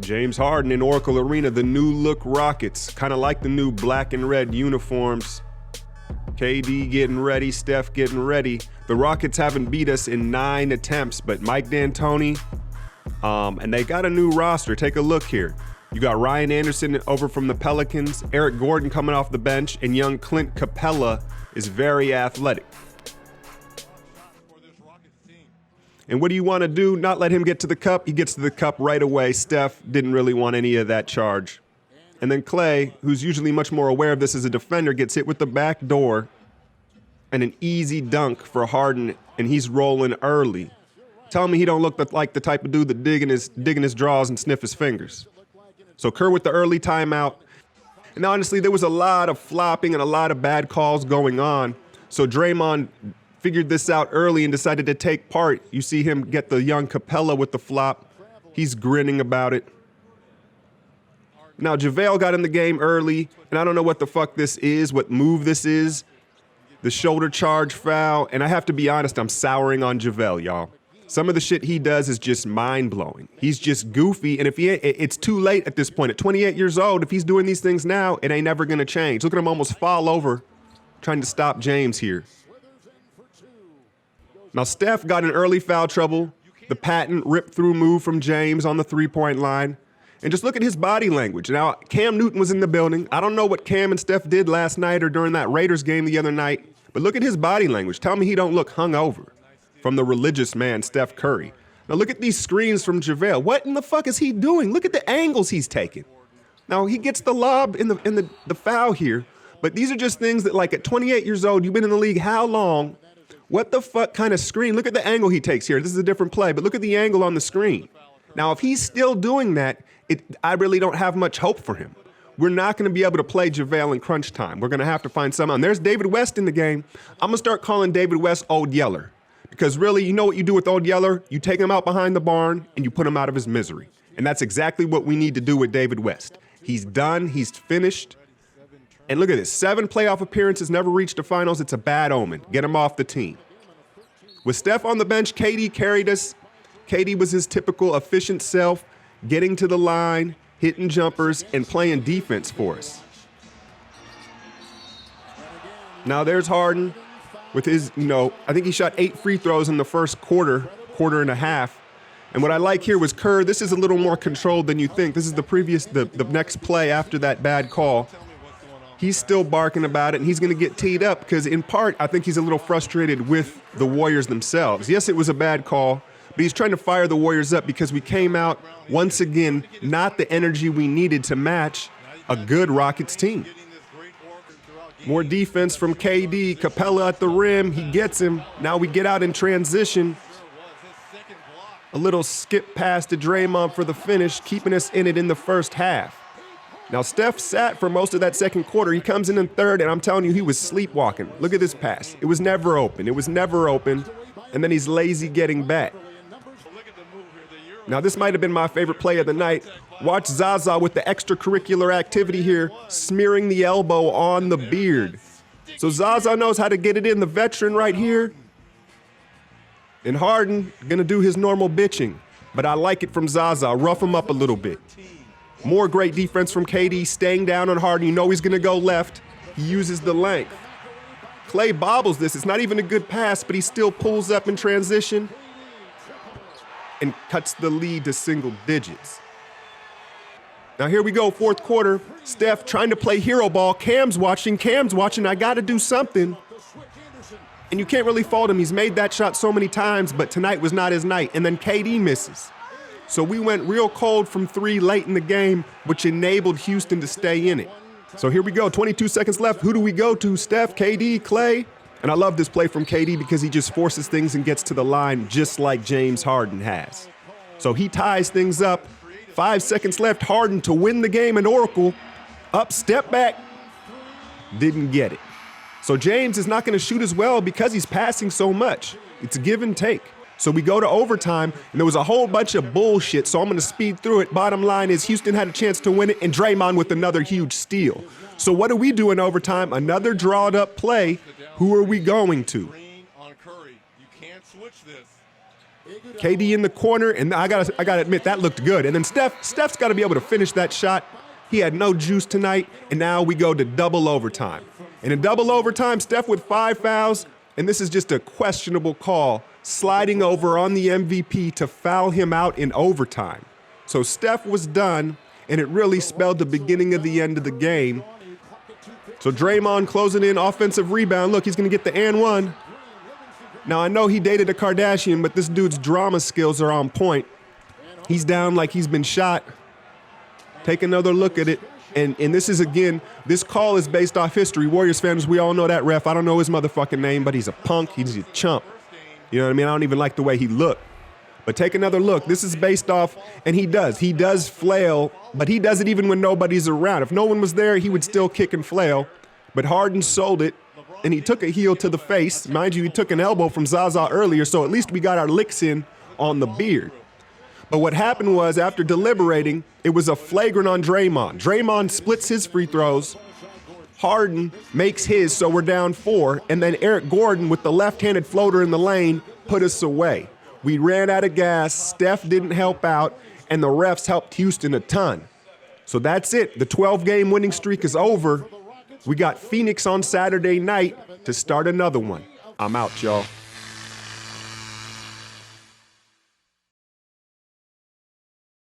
James Harden in Oracle Arena, the new look Rockets, kind of like the new black and red uniforms. KD getting ready, Steph getting ready. The Rockets haven't beat us in 9 attempts, but Mike D'Antoni, and they got a new roster. Take a look here. You got Ryan Anderson over from the Pelicans, Eric Gordon coming off the bench, and young Clint Capella is very athletic. And what do you want to do? Not let him get to the cup. He gets to the cup right away. Steph didn't really want any of that charge. And then Clay, who's usually much more aware of this as a defender, gets hit with the back door and an easy dunk for Harden, and he's rolling early. Tell me he don't look like the type of dude that digging his draws and sniff his fingers. So Kerr with the early timeout. And honestly, there was a lot of flopping and a lot of bad calls going on. So Draymond figured this out early and decided to take part. You see him get the young Capella with the flop. He's grinning about it. Now, JaVale got in the game early, and I don't know what the fuck this is, what move this is. The shoulder charge foul, and I have to be honest, I'm souring on JaVale, y'all. Some of the shit he does is just mind-blowing. He's just goofy, and it's too late at this point. At 28 years old, if he's doing these things now, it ain't never gonna change. Look at him almost fall over trying to stop James here. Now, Steph got in early foul trouble. The patent rip-through move from James on the three-point line. And just look at his body language. Now, Cam Newton was in the building. I don't know what Cam and Steph did last night or during that Raiders game the other night, but look at his body language. Tell me he don't look hungover from the religious man, Steph Curry. Now, look at these screens from JaVale. What in the fuck is he doing? Look at the angles he's taking. Now, he gets the lob in the foul here, but these are just things that, like, at 28 years old, you've been in the league how long? What the fuck kind of screen? Look at the angle he takes here. This is a different play, but look at the angle on the screen. Now, if he's still doing that, I really don't have much hope for him. We're not going to be able to play JaVale in crunch time. We're going to have to find someone. There's David West in the game. I'm going to start calling David West Old Yeller. Because really, you know what you do with Old Yeller? You take him out behind the barn and you put him out of his misery. And that's exactly what we need to do with David West. He's done. He's finished. And look at this. 7 playoff appearances, never reached the finals. It's a bad omen. Get him off the team. With Steph on the bench, KD carried us. KD was his typical efficient self, getting to the line, hitting jumpers, and playing defense for us. Now there's Harden with his, I think he shot 8 free throws in the first quarter and a half. And what I like here was Kerr. This is a little more controlled than you think. This is the next play after that bad call. He's still barking about it, and he's going to get teed up because, in part, I think he's a little frustrated with the Warriors themselves. Yes, it was a bad call, but he's trying to fire the Warriors up because we came out, once again, not the energy we needed to match a good Rockets team. More defense from KD. Capella at the rim. He gets him. Now we get out in transition. A little skip pass to Draymond for the finish, keeping us in it in the first half. Now, Steph sat for most of that second quarter. He comes in third, and I'm telling you, he was sleepwalking. Look at this pass. It was never open. It was never open. And then he's lazy getting back. Now, this might have been my favorite play of the night. Watch Zaza with the extracurricular activity here, smearing the elbow on the beard. So Zaza knows how to get it in, the veteran right here. And Harden gonna do his normal bitching. But I like it from Zaza. Rough him up a little bit. More great defense from KD, staying down on Harden. You know he's gonna go left. He uses the length. Clay bobbles this. It's not even a good pass, but he still pulls up in transition and cuts the lead to single digits. Now here we go, fourth quarter. Steph trying to play hero ball. Cam's watching. I gotta do something. And you can't really fault him. He's made that shot so many times, but tonight was not his night. And then KD misses. So we went real cold from 3 late in the game, which enabled Houston to stay in it. So here we go, 22 seconds left. Who do we go to? Steph, KD, Clay? And I love this play from KD because he just forces things and gets to the line just like James Harden has. So he ties things up. 5 seconds left. Harden to win the game in Oracle. Up, step back. Didn't get it. So James is not going to shoot as well because he's passing so much. It's a give and take. So we go to overtime, and there was a whole bunch of bullshit, so I'm going to speed through it. Bottom line is Houston had a chance to win it, and Draymond with another huge steal. So what do we do in overtime? Another drawed-up play. Who are we going to? On Curry. You can't switch this. KD in the corner, and I gotta admit, that looked good. And then Steph's got to be able to finish that shot. He had no juice tonight, and now we go to double overtime. And in double overtime, Steph with 5 fouls, and this is just a questionable call, sliding over on the MVP to foul him out in overtime. So Steph was done, and it really spelled the beginning of the end of the game. So Draymond closing in offensive rebound. Look, he's going to get the and one. Now, I know he dated a Kardashian, but this dude's drama skills are on point. He's down like he's been shot. Take another look at it. And this is, again, this call is based off history. Warriors fans, we all know that ref. I don't know his motherfucking name, but he's a punk. He's a chump. You know what I mean? I don't even like the way he looked. But take another look. This is based off, and he does flail, but he does it even when nobody's around. If no one was there, he would still kick and flail. But Harden sold it. And he took a heel to the face. Mind you, he took an elbow from Zaza earlier, so at least we got our licks in on the beard. But what happened was, after deliberating, it was a flagrant on Draymond. Draymond splits his free throws. Harden makes his, so we're down 4. And then Eric Gordon, with the left-handed floater in the lane, put us away. We ran out of gas. Steph didn't help out, and the refs helped Houston a ton. So that's it. The 12-game winning streak is over. We got Phoenix on Saturday night to start another one. I'm out, y'all.